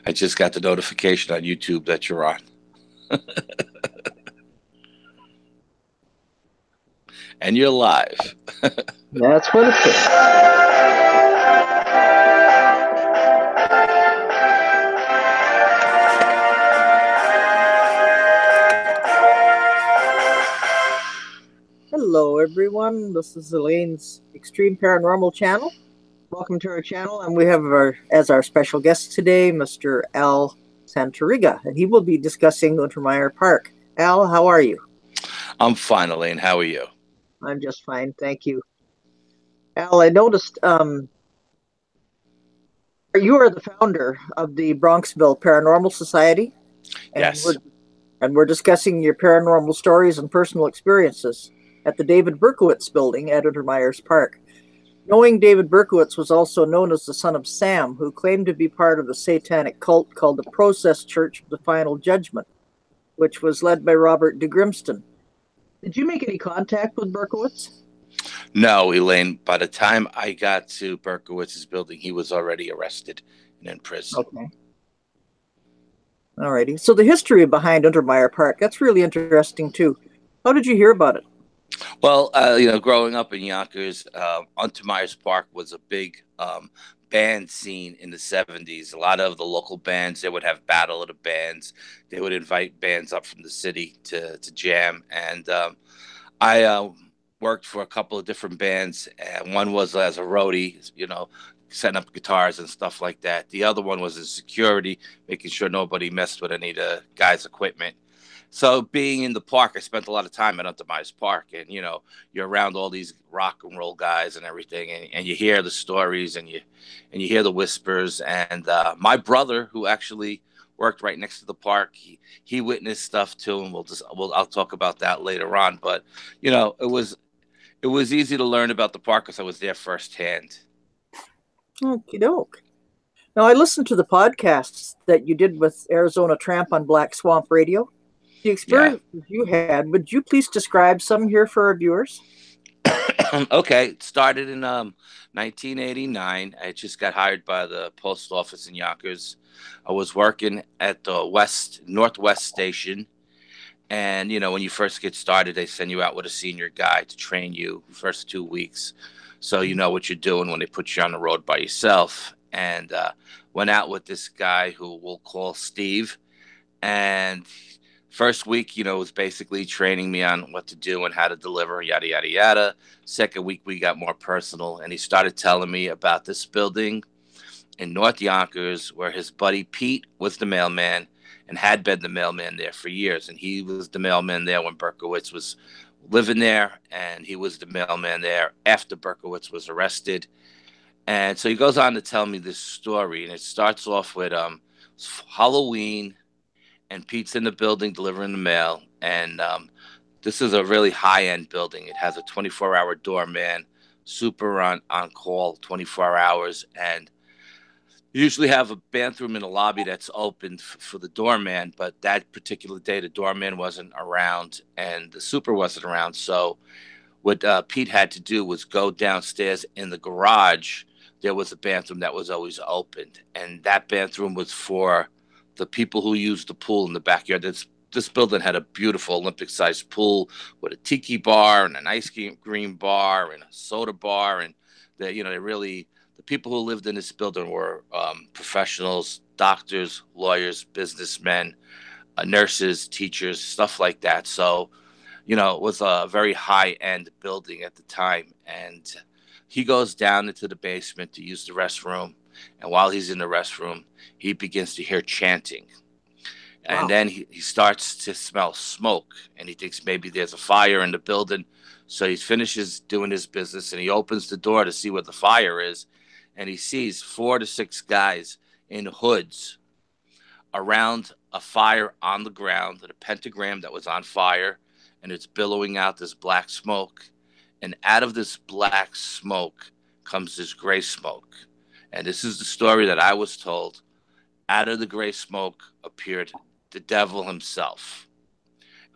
I just got the notification on YouTube that you're on. And you're live. That's what it is. Hello, everyone. This is Elaine's Extreme Paranormal channel. Welcome to our channel, and we have as our special guest today, Mr. Al Santariga, and he will be discussing UNTERMEYER Park. Al, how are you? I'm fine, Elaine. How are you? I'm just fine, thank you. Al, I noticed you are the founder of the Bronxville Paranormal Society. And Yes. we're discussing your paranormal stories and personal experiences at the David Berkowitz building at UNTERMEYER Park. Knowing David Berkowitz was also known as the son of Sam, who claimed to be part of the satanic cult called the Process Church of the Final Judgment, which was led by Robert de Grimston. Did you make any contact with Berkowitz? No, Elaine. By the time I got to Berkowitz's building, he was already arrested and in prison. Okay. Alrighty. So the history behind UNTERMEYER Park, that's really interesting too. How did you hear about it? Well, growing up in Yonkers, UNTERMEYER Park was a big band scene in the 70s. A lot of the local bands, they would have Battle of the Bands. They would invite bands up from the city to jam. And I worked for a couple of different bands. And one was as a roadie, setting up guitars and stuff like that. The other one was in security, making sure nobody messed with any of the guys' equipment. So being in the park, I spent a lot of time at UNTERMEYER Park, and you're around all these rock and roll guys and everything, and you hear the stories and you hear the whispers. And my brother, who actually worked right next to the park, he witnessed stuff too, and I'll talk about that later on. But it was easy to learn about the park because I was there firsthand. Okie doke. Now, I listened to the podcasts that you did with Arizona Tramp on Black Swamp Radio. The experiences you had, would you please describe some here for our viewers? Okay, it started in 1989. I just got hired by the post office in Yonkers. I was working at the Northwest Station. And, when you first get started, they send you out with a senior guy to train you the first 2 weeks. So you know what you're doing when they put you on the road by yourself. And went out with this guy who we'll call Steve. And first week, was basically training me on what to do and how to deliver, yada, yada, yada. Second week, we got more personal. And he started telling me about this building in North Yonkers where his buddy Pete was the mailman and had been the mailman there for years. And he was the mailman there when Berkowitz was living there, and he was the mailman there after Berkowitz was arrested. And so he goes on to tell me this story, and it starts off with Halloween, and Pete's in the building delivering the mail, and this is a really high-end building. It has a 24-hour doorman, super on call 24 hours, and you usually have a bathroom in the lobby that's open for the doorman, but that particular day the doorman wasn't around and the super wasn't around. So what Pete had to do was go downstairs in the garage. There was a bathroom that was always opened, and that bathroom was for the people who used the pool in the backyard. This building had a beautiful Olympic-sized pool with a tiki bar and an ice cream bar and a soda bar, and the people who lived in this building were professionals, doctors, lawyers, businessmen, nurses, teachers, stuff like that. So, it was a very high-end building at the time. And he goes down into the basement to use the restroom. And while he's in the restroom, he begins to hear chanting. And Wow. then he starts to smell smoke, and he thinks maybe there's a fire in the building. So he finishes doing his business, and he opens the door to see what the fire is. And he sees 4 to 6 guys in hoods around a fire on the ground, a pentagram that was on fire, and it's billowing out this black smoke. And out of this black smoke comes this gray smoke. And this is the story that I was told. Out of the gray smoke appeared the devil himself.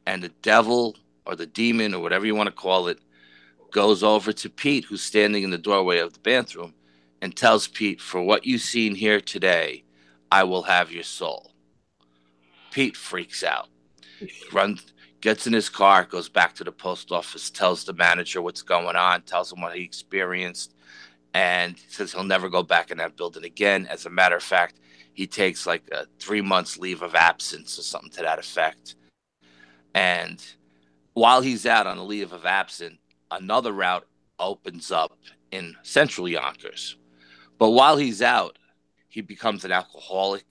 And the devil, or the demon, or whatever you want to call it, goes over to Pete, who's standing in the doorway of the bathroom, and tells Pete, for what you've seen here today, I will have your soul. Pete freaks out, runs, gets in his car, goes back to the post office, tells the manager what's going on, tells him what he experienced, and says he'll never go back in that building again. As a matter of fact, he takes like a 3 months leave of absence or something to that effect. And while he's out on a leave of absence, another route opens up in central Yonkers. But while he's out, he becomes an alcoholic.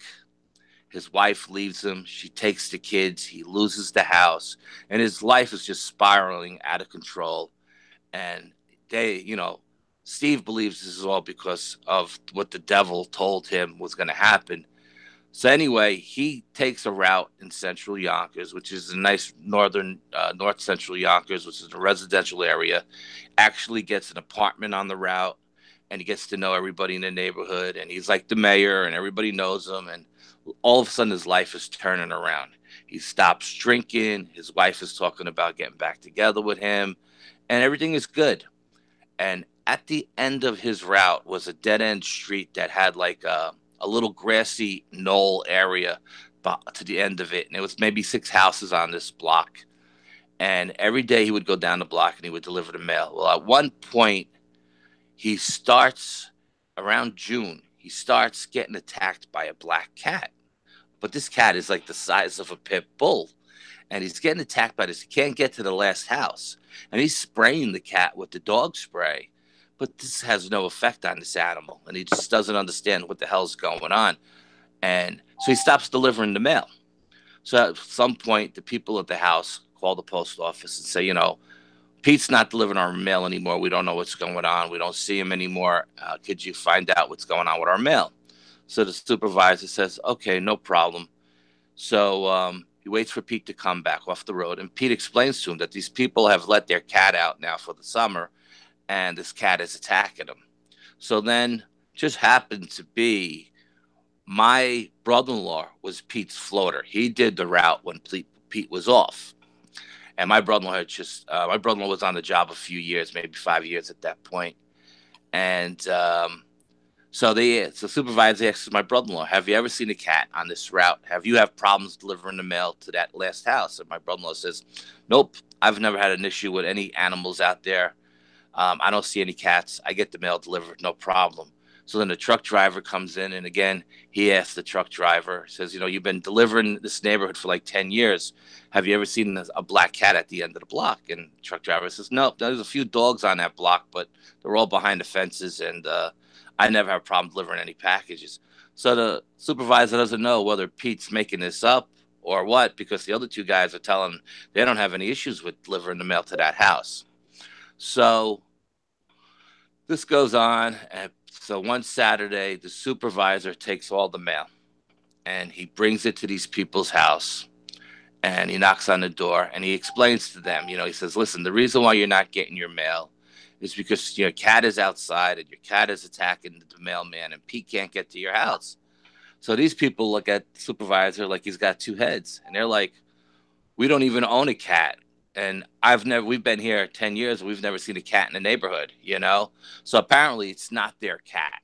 His wife leaves him. She takes the kids. He loses the house. And his life is just spiraling out of control. And Steve believes this is all because of what the devil told him was going to happen. So anyway, he takes a route in central Yonkers, which is a nice north central Yonkers, which is a residential area. Actually gets an apartment on the route, and he gets to know everybody in the neighborhood. And he's like the mayor, and everybody knows him. And all of a sudden, his life is turning around. He stops drinking. His wife is talking about getting back together with him, and everything is good. And at the end of his route was a dead end street that had like a little grassy knoll area to the end of it. And it was maybe 6 houses on this block. And every day he would go down the block and he would deliver the mail. Well, at one point, he starts around June, he starts getting attacked by a black cat. But this cat is like the size of a pit bull. And he's getting attacked by this. He can't get to the last house. And he's spraying the cat with the dog spray. But this has no effect on this animal. And he just doesn't understand what the hell's going on. And so he stops delivering the mail. So at some point, the people at the house call the post office and say, Pete's not delivering our mail anymore. We don't know what's going on. We don't see him anymore. Could you find out what's going on with our mail? So the supervisor says, okay, no problem. So he waits for Pete to come back off the road. And Pete explains to him that these people have let their cat out now for the summer, and this cat is attacking them. So then just happened to be my brother-in-law was Pete's floater. He did the route when Pete was off. And my brother-in-law was on the job a few years, maybe 5 years at that point. And so the supervisor asks my brother-in-law, have you ever seen a cat on this route? Have you have problems delivering the mail to that last house? And my brother-in-law says, nope, I've never had an issue with any animals out there. I don't see any cats. I get the mail delivered, no problem. So then the truck driver comes in, and again, he asks the truck driver, says, you've been delivering this neighborhood for like 10 years. Have you ever seen a black cat at the end of the block? And the truck driver says, no, there's a few dogs on that block, but they're all behind the fences, and I never have a problem delivering any packages. So the supervisor doesn't know whether Pete's making this up or what, because the other two guys are telling him they don't have any issues with delivering the mail to that house. So this goes on. And so one Saturday, the supervisor takes all the mail and he brings it to these people's house, and he knocks on the door and he explains to them, he says, listen, the reason why you're not getting your mail is because your cat is outside and your cat is attacking the mailman, and Pete can't get to your house. So these people look at the supervisor like he's got two heads, and they're like, we don't even own a cat. And we've been here 10 years and we've never seen a cat in the neighborhood, So apparently it's not their cat.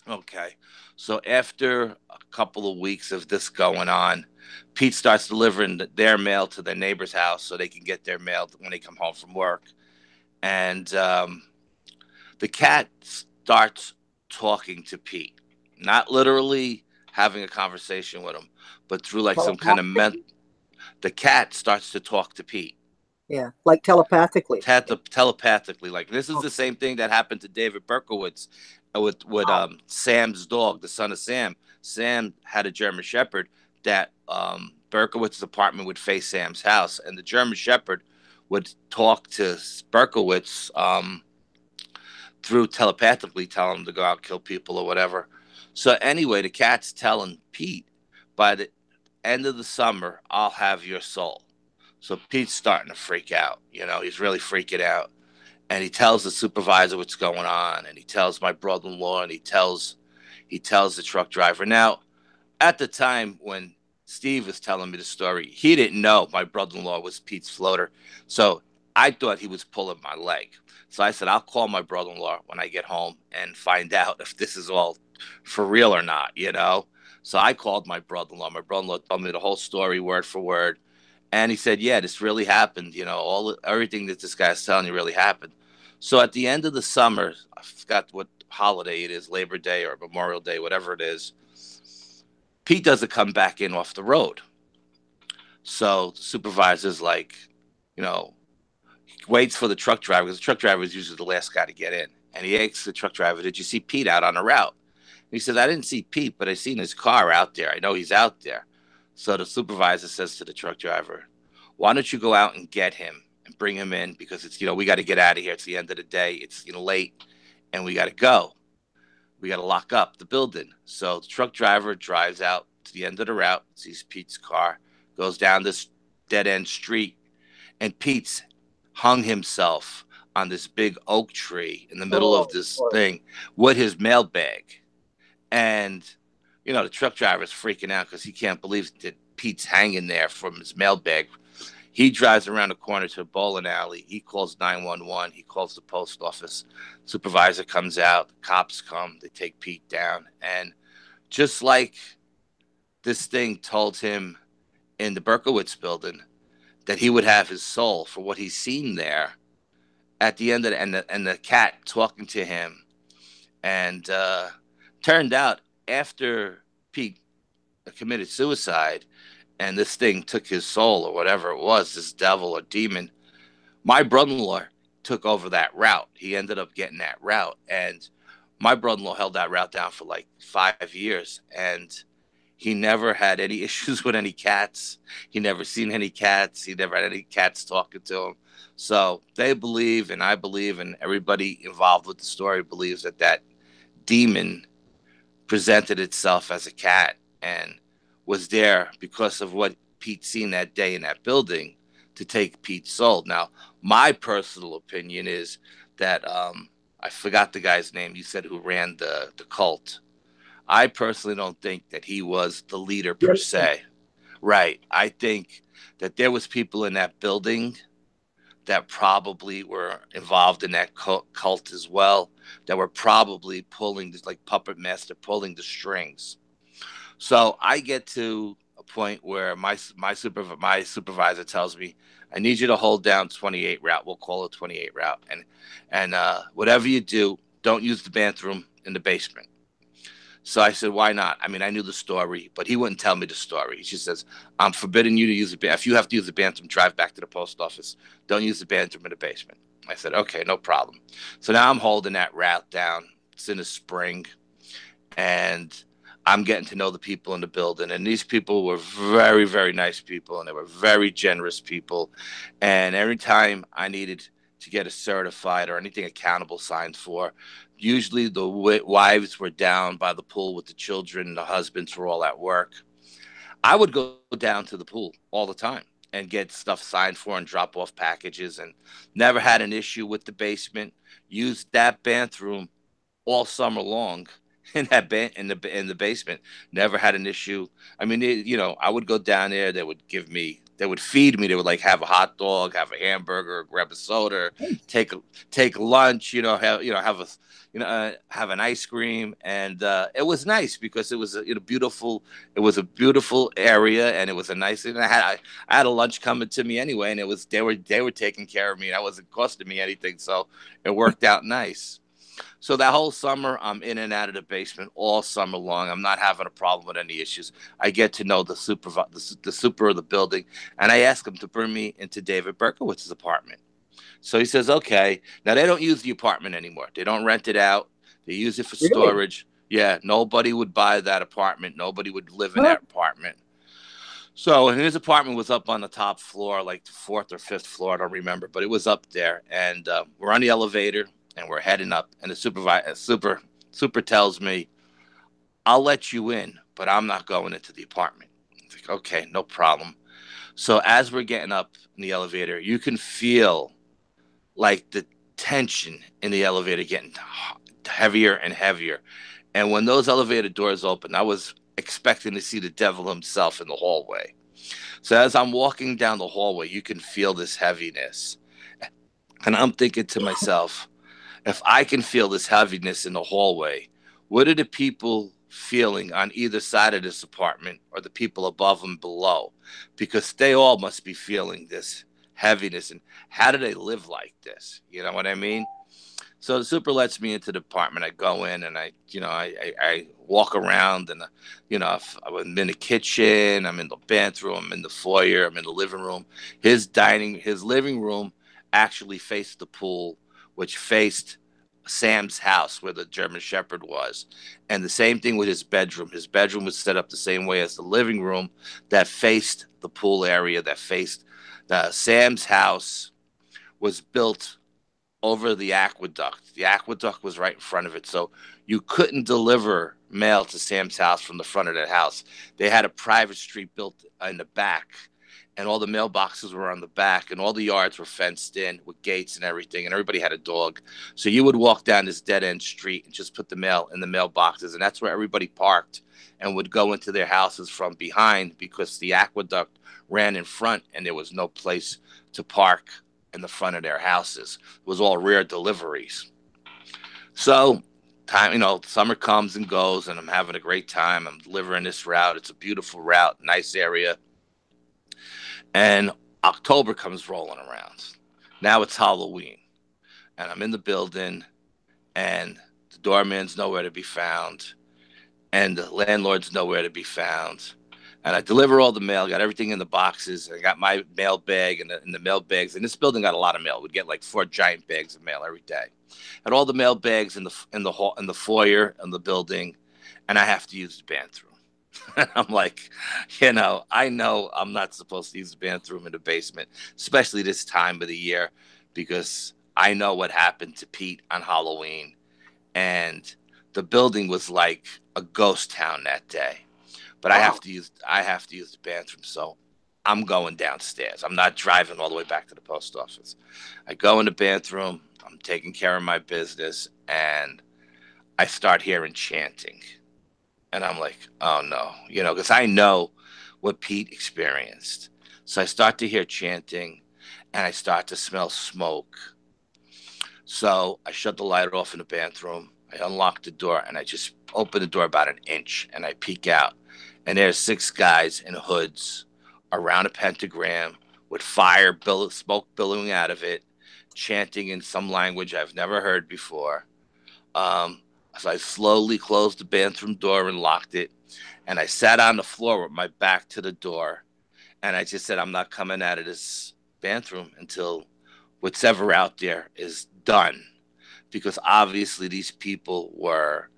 Okay. So after a couple of weeks of this going on, Pete starts delivering their mail to their neighbor's house so they can get their mail when they come home from work. And the cat starts talking to Pete, not literally having a conversation with him, but through like some kind of the cat starts to talk to Pete. Yeah, like telepathically. Telepathically. Like this is the same thing that happened to David Berkowitz with Sam's dog, the son of Sam. Sam had a German Shepherd that Berkowitz's apartment would face Sam's house, and the German Shepherd would talk to Berkowitz through telepathically, telling him to go out and kill people or whatever. So anyway, the cat's telling Pete, by the end of the summer, I'll have your soul. So Pete's starting to freak out. He's really freaking out. And he tells the supervisor what's going on. And he tells my brother-in-law, and he tells the truck driver. Now, at the time when Steve was telling me the story, he didn't know my brother-in-law was Pete's floater. So I thought he was pulling my leg. So I said, I'll call my brother-in-law when I get home and find out if this is all for real or not, So I called my brother-in-law. My brother-in-law told me the whole story word for word. And he said, yeah, this really happened. Everything that this guy's telling you really happened. So at the end of the summer, I forgot what holiday it is, Labor Day or Memorial Day, whatever it is, Pete doesn't come back in off the road. So the supervisor's like, you know, waits for the truck driver because the truck driver is usually the last guy to get in. And he asks the truck driver, did you see Pete out on the route? And he says, I didn't see Pete, but I seen his car out there. I know he's out there. So the supervisor says to the truck driver, why don't you go out and get him and bring him in because it's, we got to get out of here. It's the end of the day. It's, late and we got to go. We got to lock up the building. So the truck driver drives out to the end of the route, sees Pete's car, goes down this dead end street, and Pete's hung himself on this big oak tree in the middle of Oh, this Lord. thing with his mailbag. And, the truck driver's freaking out because he can't believe that Pete's hanging there from his mailbag. He drives around the corner to a bowling alley. He calls 911. He calls the post office. Supervisor comes out. The cops come. They take Pete down. And just like this thing told him in the Berkowitz building that he would have his soul for what he's seen there at the end of the cat talking to him. And turned out after Pete committed suicide and this thing took his soul or whatever it was, this devil or demon, my brother-in-law took over that route. He ended up getting that route. And my brother-in-law held that route down for like 5 years. And he never had any issues with any cats. He never seen any cats. He never had any cats talking to him. So they believe, and I believe, and everybody involved with the story believes that demon presented itself as a cat and was there because of what Pete seen that day in that building to take Pete's soul. Now, my personal opinion is that I forgot the guy's name. You said who ran the cult. I personally don't think that he was the leader per Yes. se. Right. I think that there was people in that building that probably were involved in that cult as well, that were probably pulling this, like puppet master, pulling the strings. So I get to a point where my supervisor tells me, I need you to hold down 28 route. We'll call it 28 route, and whatever you do, don't use the bathroom in the basement. So I said, why not? I mean, I knew the story, but he wouldn't tell me the story. He just says, I'm forbidding you to use the bathroom. If you have to use the bathroom, drive back to the post office. Don't use the bathroom in the basement. I said, okay, no problem. So now I'm holding that route down. It's in the spring, and I'm getting to know the people in the building. And these people were very, very nice people, and they were very generous people. And every time I needed to get a certified or anything accountable signed for, usually the wives were down by the pool with the children, the husbands were all at work. I would go down to the pool all the time and get stuff signed for and drop off packages, and never had an issue with the basement. Used that bathroom all summer long in the basement. Never had an issue. I mean, I would go down there. They would feed me. They would like have a hot dog, have a hamburger, grab a soda, take lunch. Have an ice cream, and it was nice because it was beautiful. It was a beautiful area, and it was a nice. And I had a lunch coming to me anyway, and they were taking care of me. And that wasn't costing me anything, so it worked out nice. So that whole summer, I'm in and out of the basement all summer long. I'm not having a problem with any issues. I get to know the super of the building, and I ask him to bring me into David Berkowitz's apartment. So he says, okay. Now, they don't use the apartment anymore. They don't rent it out. They use it for Really? storage. Yeah, nobody would buy that apartment. Nobody would live in Huh? that apartment. So and his apartment was up on the top floor, like the fourth or fifth floor. I don't remember, but it was up there. And we're on the elevator, and we're heading up. And the super tells me, I'll let you in, but I'm not going into the apartment. It's like, okay, no problem. So as we're getting up in the elevator, you can feel like the tension in the elevator getting heavier and heavier. And when those elevator doors open, I was expecting to see the devil himself in the hallway. So as I'm walking down the hallway, you can feel this heaviness. And I'm thinking to myself, if I can feel this heaviness in the hallway, what are the people feeling on either side of this apartment or the people above and below, because they all must be feeling this heaviness. And how do they live like this? You know what I mean? So the super lets me into the apartment. I go in and I walk around and, I'm in the kitchen, I'm in the bathroom, I'm in the foyer, I'm in the living room. His living room actually faced the pool, which faced Sam's house where the German Shepherd was. And the same thing with his bedroom. His bedroom was set up the same way as the living room that faced the pool area, that faced Sam's house was built over the aqueduct. The aqueduct was right in front of it, so you couldn't deliver mail to Sam's house from the front of that house. They had a private street built in the back, and all the mailboxes were on the back, and all the yards were fenced in with gates and everything, and everybody had a dog. So you would walk down this dead end street and just put the mail in the mailboxes, and that's where everybody parked and would go into their houses from behind, because the aqueduct ran in front and there was no place to park in the front of their houses. It was all rear deliveries. So summer comes and goes, and I'm having a great time. I'm delivering this route. It's a beautiful route, nice area. And October comes rolling around. Now it's Halloween, and I'm in the building, and the doorman's nowhere to be found, and the landlord's nowhere to be found. And I deliver all the mail, got everything in the boxes. I got my mail bag and the mail bags. And this building got a lot of mail. We'd get like 4 giant bags of mail every day. Had all the mail bags in the hall, in the foyer in the building, and I have to use the bathroom. And I'm like, I know I'm not supposed to use the bathroom in the basement, especially this time of the year, because I know what happened to Pete on Halloween, and the building was like a ghost town that day. But Wow. I have to use the bathroom, so I'm going downstairs. I'm not driving all the way back to the post office. I go in the bathroom, I'm taking care of my business, and I start hearing chanting. And I'm like, oh no, because I know what Pete experienced. So I start to hear chanting, and I start to smell smoke. So I shut the light off in the bathroom. I unlock the door, and I just open the door about an inch, and I peek out. And there's 6 guys in hoods around a pentagram with smoke billowing out of it, chanting in some language I've never heard before. Um, so I slowly closed the bathroom door and locked it. And I sat on the floor with my back to the door. And I just said, I'm not coming out of this bathroom until what's ever out there is done. Because obviously these people were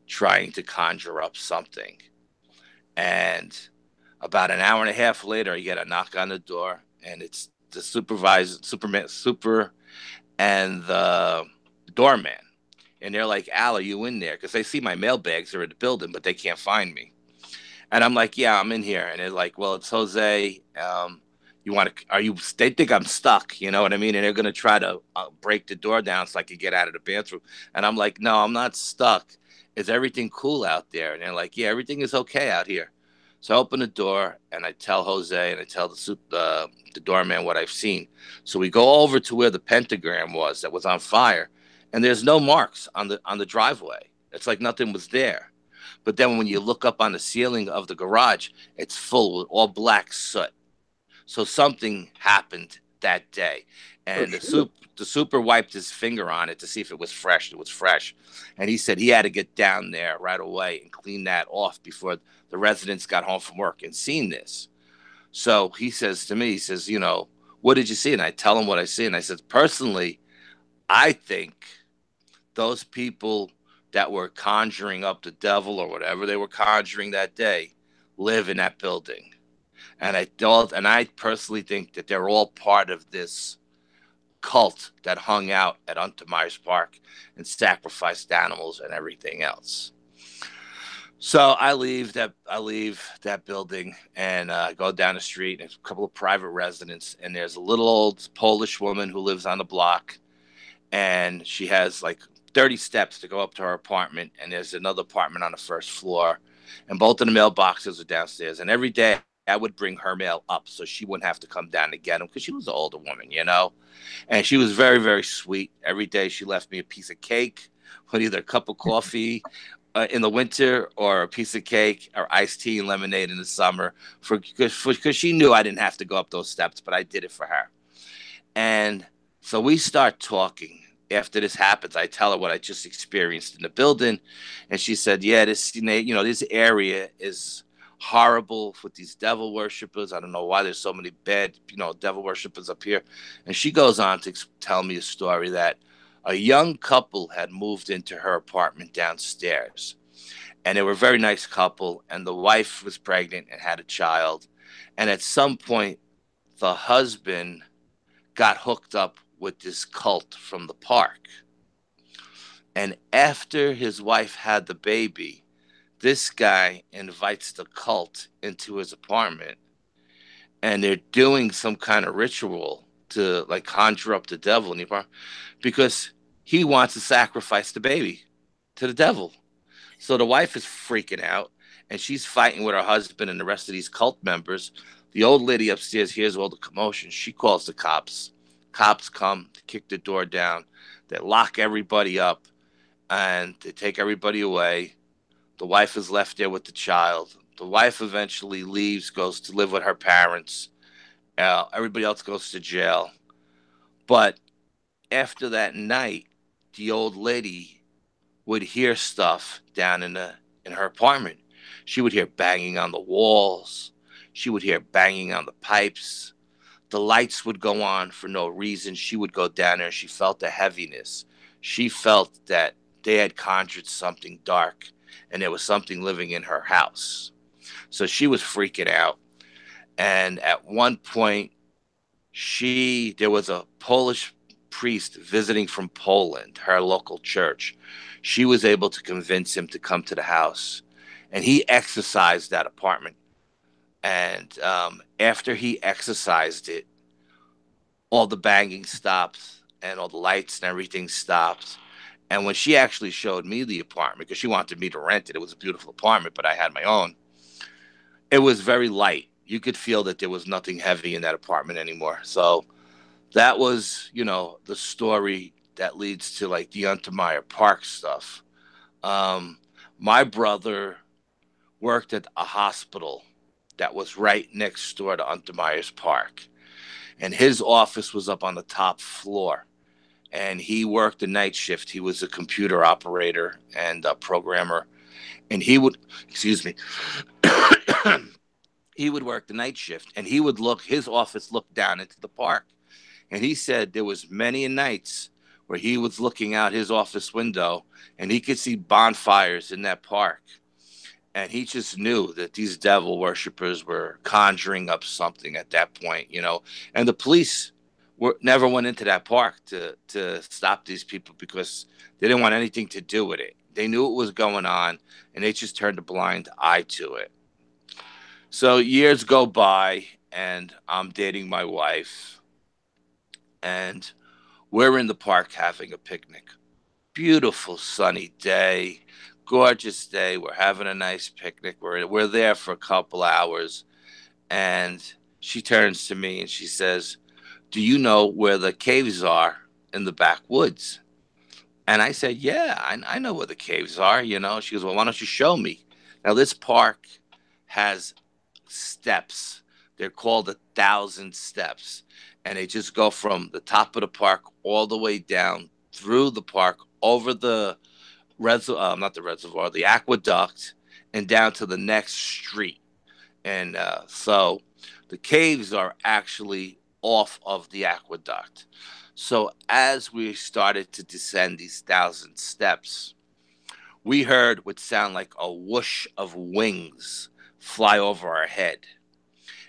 trying to conjure up something. And about an hour and a half later, I get a knock on the door, and it's the super, and the doorman. And they're like, Al, are you in there? Because they see my mail bags are in the building, but they can't find me. And I'm like, yeah, I'm in here. And they're like, well, it's Jose. You want to, are you, they think I'm stuck, you know what I mean? And they're going to try to break the door down so I can get out of the bathroom. And I'm like, no, I'm not stuck. Is everything cool out there? And they're like, yeah, everything is okay out here. So I open the door and I tell Jose and I tell the doorman what I've seen. So we go over to where the pentagram was that was on fire, and there's no marks on the driveway. It's like nothing was there. But then when you look up on the ceiling of the garage, it's full with all black soot. So something happened that day, Oh, and shoot. the super wiped his finger on it to see if it was fresh. It was fresh, and he said he had to get down there right away and clean that off before the residents got home from work and seen this. So he says to me, he says, what did you see? And I tell him what I see, and I said, personally, I think those people that were conjuring up the devil or whatever they were conjuring that day live in that building. And I personally think that they're all part of this cult that hung out at Untermeyer's Park and sacrificed animals and everything else. So I leave that building and go down the street. There's a couple of private residents, and there's a little old Polish woman who lives on the block, and she has like 30 steps to go up to her apartment, and there's another apartment on the first floor, and both of the mailboxes are downstairs. And every day I would bring her mail up so she wouldn't have to come down to get them, because she was an older woman. And she was very, very sweet. Every day she left me a piece of cake with either a cup of coffee in the winter, or a piece of cake, or iced tea and lemonade in the summer, because she knew I didn't have to go up those steps, but I did it for her. And so we start talking. After this happens, I tell her what I just experienced in the building, and she said, "Yeah, this area is horrible with these devil worshippers. I don't know why there's so many bad, devil worshippers up here." And she goes on to tell me a story that a young couple had moved into her apartment downstairs, and they were a very nice couple, and the wife was pregnant and had a child, and at some point, the husband got hooked up with this cult from the park. And after his wife had the baby, this guy invites the cult into his apartment, and they're doing some kind of ritual to like conjure up the devil in the apartment, because he wants to sacrifice the baby to the devil. So the wife is freaking out, and she's fighting with her husband and the rest of these cult members. The old lady upstairs hears all the commotion. She calls the cops. Cops come to kick the door down. They lock everybody up, and they take everybody away. The wife is left there with the child. The wife eventually leaves, goes to live with her parents. Everybody else goes to jail. But after that night, the old lady would hear stuff down in her apartment. She would hear banging on the walls. She would hear banging on the pipes. The lights would go on for no reason. She would go down there and she felt a heaviness. She felt that they had conjured something dark and there was something living in her house. So she was freaking out. And at one point, there was a Polish priest visiting from Poland, her local church. She was able to convince him to come to the house, and he exorcised that apartment. And after he exorcised it, all the banging stopped, and all the lights and everything stopped. And when she actually showed me the apartment, because she wanted me to rent it, it was a beautiful apartment, but I had my own. It was very light. You could feel that there was nothing heavy in that apartment anymore. So that was, the story that leads to like the Untermeyer Park stuff. Um, my brother worked at a hospital that was right next door to Untermeyer's Park, and his office was up on the top floor. And he worked the night shift. He was a computer operator and a programmer, and excuse me, he would work the night shift, and his office looked down into the park. And he said there was many nights where he was looking out his office window and he could see bonfires in that park. And he just knew that these devil worshippers were conjuring up something at that point. And the police never went into that park to stop these people because they didn't want anything to do with it. They knew what was going on, and they just turned a blind eye to it. So years go by, and I'm dating my wife, and we're in the park having a picnic. Beautiful sunny day, gorgeous day. We're having a nice picnic. We're there for a couple hours, and she turns to me and she says, "Do you know where the caves are in the backwoods?" And I said, "Yeah, I know where the caves are." She goes, "Well, why don't you show me?" Now this park has steps. They're called 1,000 steps, and they just go from the top of the park all the way down through the park, over the not the reservoir, the aqueduct, and down to the next street. And so the caves are actually off of the aqueduct. So as we started to descend these 1,000 steps, we heard what sounded like a whoosh of wings fly over our head.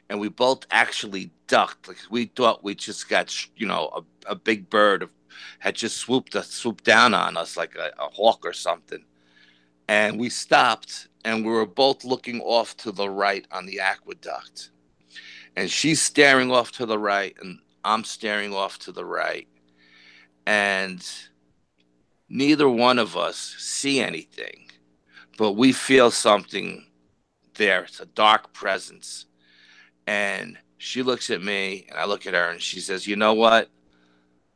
And we both actually ducked. Like we thought we just got, a big bird had just swooped down on us like a hawk or something. And we stopped, and we were both looking off to the right on the aqueduct. And she's staring off to the right, and I'm staring off to the right. And neither one of us see anything, but we feel something there. It's a dark presence. And she looks at me, and I look at her, and she says, "You know what?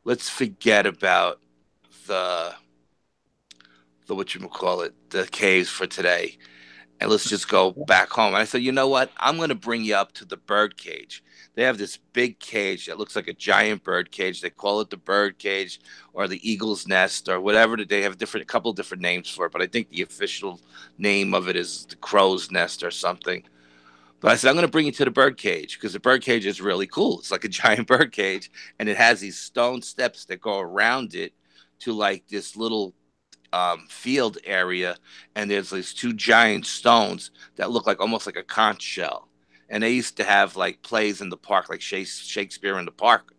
Let's forget about the the whatchamacallit, the caves for today, and let's just go back home. And I said, you know what? I'm going to bring you up to the bird cage. They have this big cage that looks like a giant bird cage. They call it the bird cage or the eagle's nest or whatever. They have a couple of different names for it, but I think the official name of it is the crow's nest or something. But I said, I'm going to bring you to the bird cage because the bird cage is really cool. It's like a giant bird cage, and it has these stone steps that go around it to like this little field area, and there's these two giant stones that look like almost like a conch shell. And they used to have like plays in the park, like Shakespeare in the Park,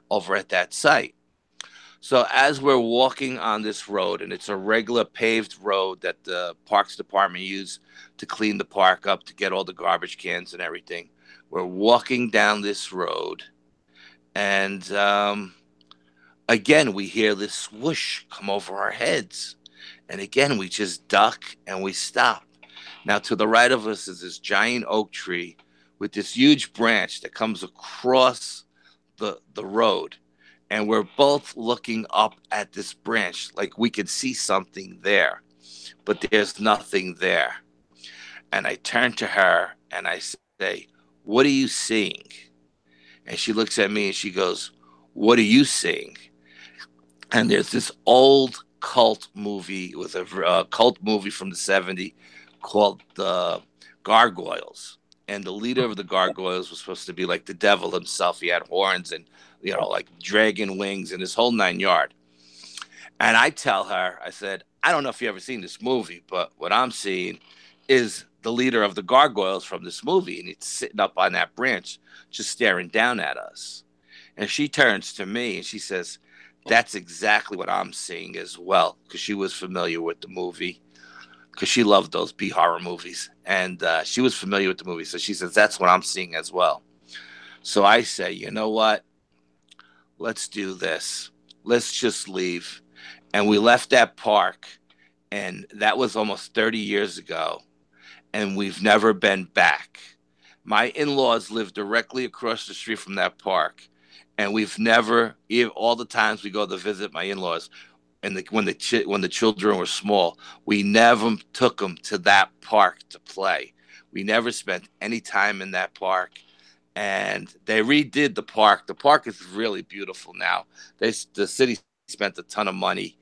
over at that site. So as we're walking on this road, and it's a regular paved road that the Parks Department use to clean the park up, to get all the garbage cans and everything, we're walking down this road, and again we hear this swoosh come over our heads, and again we just duck and we stop. Now to the right of us is this giant oak tree with this huge branch that comes across the road, and we're both looking up at this branch like we could see something there, but there's nothing there. And I turn to her and I say, what are you seeing? And she looks at me and she goes, what are you seeing? And there's this old cult movie, with a cult movie from the 70s called the Gargoyles. And the leader of the Gargoyles was supposed to be like the devil himself. He had horns and, like dragon wings and his whole nine yard. And I tell her, I said, I don't know if you ever seen this movie, but what I'm seeing is the leader of the Gargoyles from this movie. And he's sitting up on that branch, just staring down at us. And she turns to me and she says, that's exactly what I'm seeing as well. Because she was familiar with the movie, because she loved those B horror movies. And she was familiar with the movie. So she says, that's what I'm seeing as well. So I say, you know what? Let's do this. Let's just leave. And we left that park. And that was almost 30 years ago. And we've never been back. My in-laws live directly across the street from that park, and we've never, all the times we go to visit my in-laws, and when the children were small, we never took them to that park to play. We never spent any time in that park, and they redid the park. The park is really beautiful now. The city spent a ton of money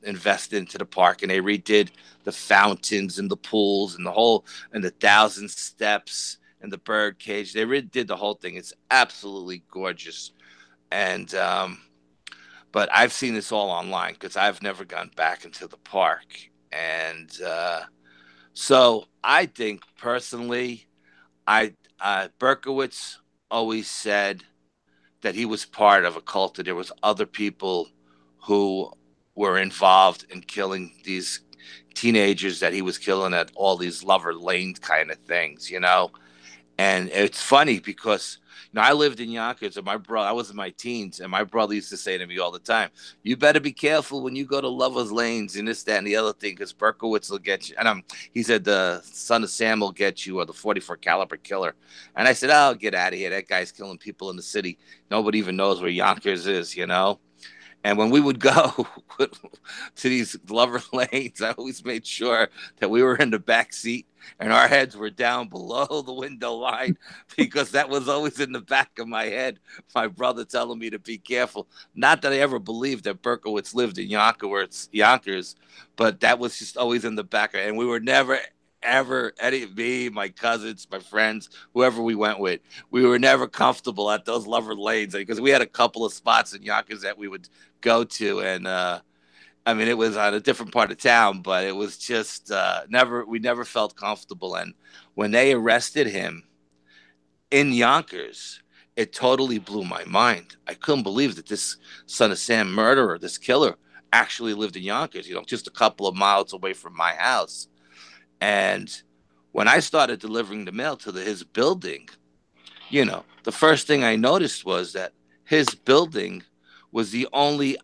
invested into the park, and they redid the fountains and the pools and the 1,000 steps and the bird cage. They redid the whole thing. It's absolutely gorgeous. And but I've seen this all online because I've never gone back into the park. And so I think personally, I Berkowitz always said that he was part of a cult, that there was other people who were involved in killing these teenagers that he was killing at all these lover lane kind of things. And it's funny because I lived in Yonkers, and I was in my teens, and my brother used to say to me all the time, "You better be careful when you go to lovers lanes and this, that, and the other thing, because Berkowitz will get you." And he said the Son of Sam will get you, or the 44 caliber killer. And I said, "Oh, get out of here! That guy's killing people in the city. Nobody even knows where Yonkers is." And when we would go to these lover lanes, I always made sure that we were in the back seat and our heads were down below the window line, because that was always in the back of my head. My brother telling me to be careful. Not that I ever believed that Berkowitz lived in Yonkers, but that was just always in the back. And we were never, ever, me, my cousins, my friends, whoever we went with, we were never comfortable at those lover lanes, because we had a couple of spots in Yonkers that we would go to, and it was on a different part of town, but it was just we never felt comfortable. And when they arrested him in Yonkers, it totally blew my mind. I couldn't believe that this Son of Sam murderer, this killer, actually lived in Yonkers, just a couple of miles away from my house. And when I started delivering the mail to his building, the first thing I noticed was that his building was the only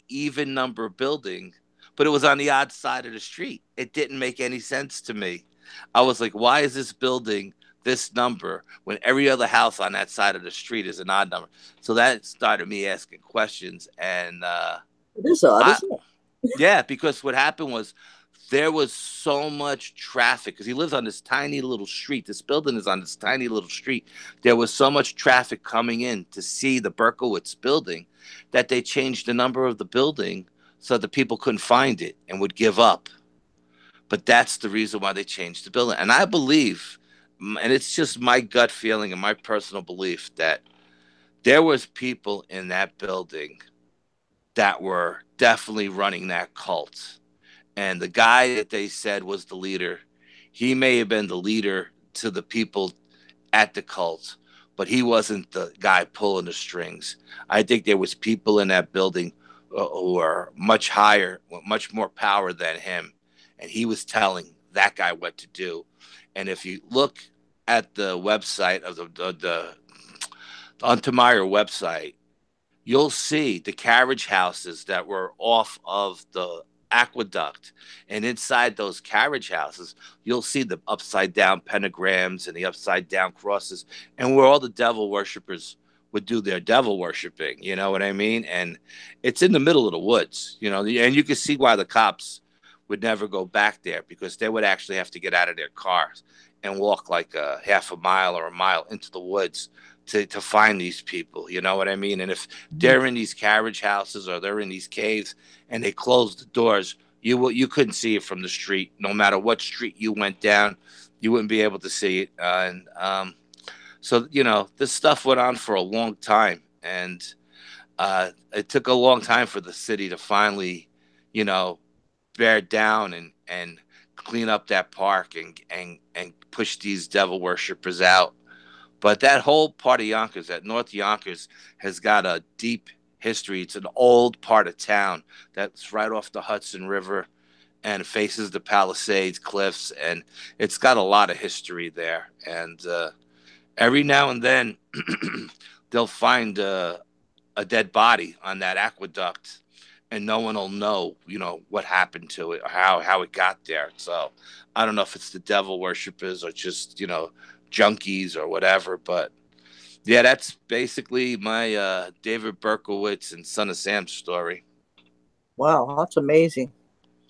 even number building, but it was on the odd side of the street. It didn't make any sense to me. I was like, why is this building this number when every other house on that side of the street is an odd number? So that started me asking questions, and It is odd, I isn't it? Yeah, because what happened was there was so much traffic because he lives on this tiny little street. This building is on this tiny little street. There was so much traffic coming in to see the Berkowitz building that they changed the number of the building so that people couldn't find it and would give up. But that's the reason why they changed the building. And I believe, and it's just my gut feeling and my personal belief that there was people in that building that were definitely running that cult. And the guy that they said was the leader, he may have been the leader to the people at the cult, but he wasn't the guy pulling the strings. I think there was people in that building who are much higher, much more power than him, and he was telling that guy what to do. And if you look at the website of the Untermeyer website, you'll see the carriage houses that were off of the aqueduct. And inside those carriage houses, you'll see the upside down pentagrams and the upside down crosses, and where all the devil worshippers would do their devil worshiping. You know what I mean? And it's in the middle of the woods, and you can see why the cops would never go back there because they would actually have to get out of their cars and walk like a half a mile or a mile into the woods to find these people. You know what I mean? And if they're in these carriage houses or they're in these caves and they close the doors, you couldn't see it from the street. No matter what street you went down, you wouldn't be able to see it. So this stuff went on for a long time, and it took a long time for the city to finally, you know, bear down and clean up that park and push these devil worshippers out. But that whole part of Yonkers, that North Yonkers, has got a deep history. It's an old part of town that's right off the Hudson River and faces the Palisades cliffs, and it's got a lot of history there. And every now and then, they'll find a dead body on that aqueduct, and no one will know, what happened to it or how it got there. So I don't know if it's the devil worshippers or just junkies or whatever, but yeah, that's basically my David Berkowitz and Son of Sam story. Wow, that's amazing.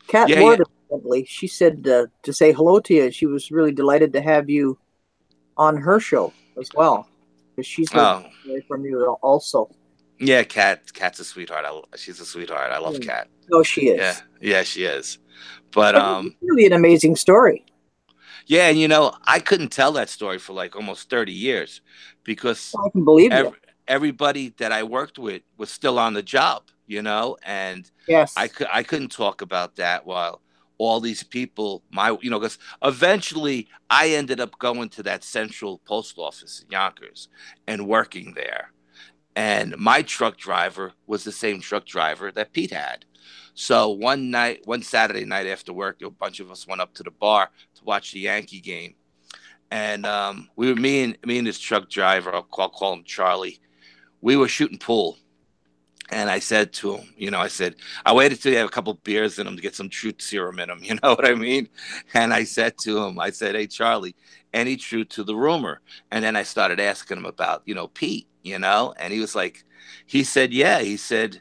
Kat Yeah, yeah. Ward, she said to say hello to you. She was really delighted to have you on her show as well, because she's heard Oh, from you also. yeah. Cat's a sweetheart. She's a sweetheart. I love Yeah. Cat. Oh, she Yeah, is. yeah, she is. But But it's really an amazing story. yeah, and I couldn't tell that story for like almost 30 years because I can believe you. every, everybody that I worked with was still on the job, and Yes. I couldn't talk about that while all these people, because eventually I ended up going to that central post office in Yonkers and working there. And my truck driver was the same truck driver that Pete had. So one Saturday night after work, a bunch of us went up to the bar to watch the Yankee game, and we were me and this truck driver. I'll call him Charlie. We were shooting pool, and I said to him, I said, I waited till he had a couple beers in him to get some truth serum in him. You know what I mean? And I said to him, I said, hey, Charlie, any truth to the rumor? And then I started asking him about, Pete, and he was like, he said, yeah. He said,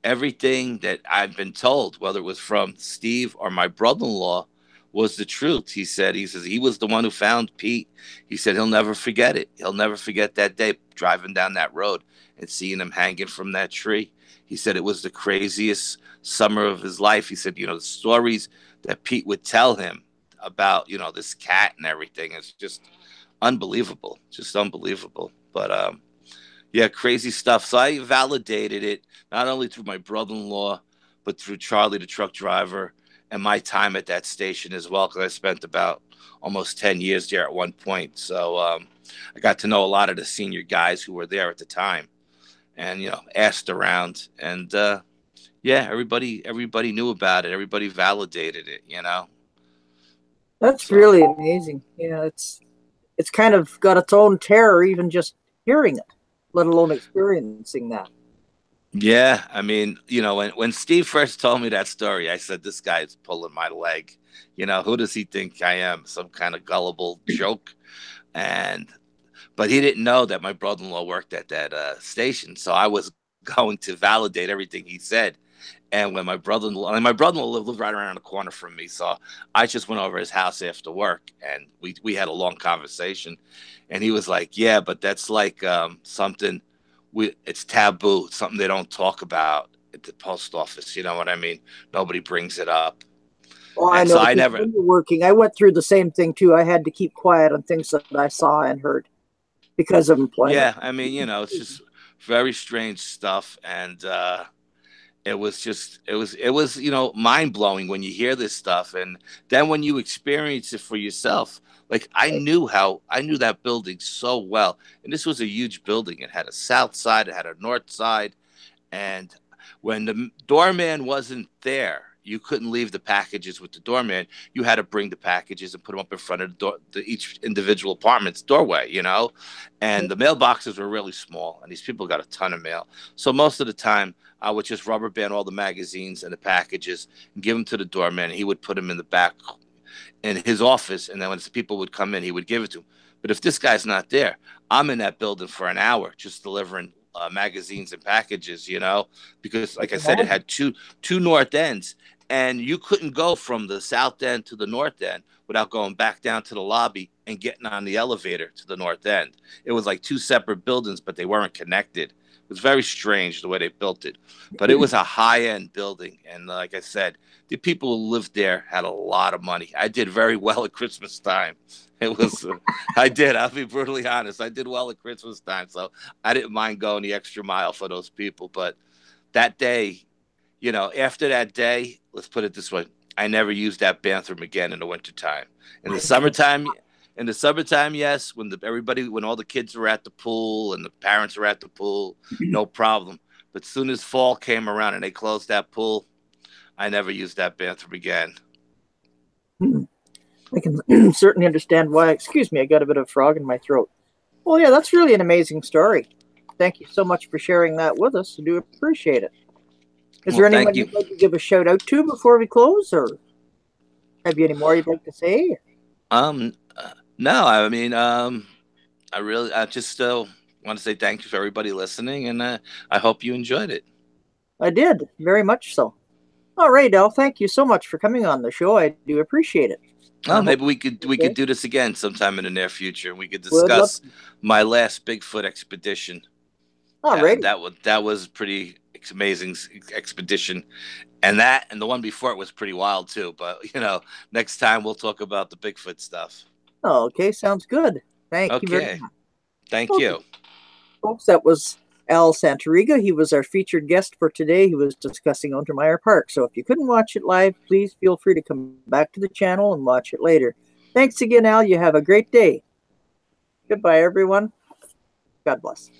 everything that I've been told, whether it was from Steve or my brother in law, was the truth. He says he was the one who found Pete. He said he'll never forget it. He'll never forget that day driving down that road and seeing him hanging from that tree. He said it was the craziest summer of his life. He said, the stories that Pete would tell him about, this cat and everything is just unbelievable. But yeah, crazy stuff. So I validated it not only through my brother-in-law, but through Charlie, the truck driver, and my time at that station as well, because I spent about almost 10 years there at one point. So I got to know a lot of the senior guys who were there at the time, and asked around, and yeah, everybody knew about it. Everybody validated it. That's So. really amazing. It's kind of got its own terror, even just hearing it, let alone experiencing that. Yeah, I mean, when Steve first told me that story, I said, "This guy's pulling my leg." Who does he think I am? Some kind of gullible joke? And but he didn't know that my brother-in-law worked at that station, so I was going to validate everything he said. And when my brother-in-law lived right around the corner from me, so I just went over his house after work, and we had a long conversation. And he was like, "Yeah, but that's like something it's taboo, something they don't talk about at the post office. You know what I mean? Nobody brings it up." Well, I And so know I because never, when you're working, I went through the same thing too. I had to keep quiet on things that I saw and heard because of employment. yeah, I mean, it's just very strange stuff, and it was just it was mind blowing when you hear this stuff, and then when you experience it for yourself. Like I knew that building so well, and this was a huge building. It had a south side, it had a north side, and when the doorman wasn't there, you couldn't leave the packages with the doorman. You had to bring the packages and put them up in front of each individual apartment's doorway, And the mailboxes were really small, and these people got a ton of mail. So most of the time, I would just rubber band all the magazines and the packages and give them to the doorman. And he would put them in the back in his office, and then when people would come in, he would give it to them. But if this guy's not there, I'm in that building for an hour just delivering magazines and packages, because I like I can said, it imagine. had two north ends, and you couldn't go from the south end to the north end without going back down to the lobby and getting on the elevator to the north end. It was like two separate buildings, but they weren't connected. It was very strange the way they built it, but it was a high end building, and like I said, the people who lived there had a lot of money. I did very well at Christmas time. It was, I did. I'll be brutally honest. I did well at Christmas time, so I didn't mind going the extra mile for those people. But that day, after that day, let's put it this way: I never used that bathroom again in the wintertime. In the summertime, yes, when all the kids were at the pool and the parents were at the pool, no problem. But soon as fall came around and they closed that pool, I never used that bathroom again. I can certainly understand why. Excuse me, I got a bit of frog in my throat. Well, yeah, that's really an amazing story. Thank you so much for sharing that with us. I do appreciate it. Is Well, there thank anyone you. you'd like to give a shout out to before we close, or have you any more you'd like to say? No, I mean, I just want to say thank you for everybody listening, and I hope you enjoyed it. I did, very much so. All right, Al, thank you so much for coming on the show. I do appreciate it. And Well, I hope maybe we could okay. do this again sometime in the near future, and we could Would love discuss to. my last Bigfoot expedition. All That righty. that was that was pretty amazing expedition, and the one before it was pretty wild too. But next time we'll talk about the Bigfoot stuff. Okay, sounds good. Thank you very Okay, much. thank Okay, you. folks, that was Al Santariga. He was our featured guest for today. He was discussing Untermeyer Park. So if you couldn't watch it live, please feel free to come back to the channel and watch it later. Thanks again, Al. You have a great day. Goodbye, everyone. God bless.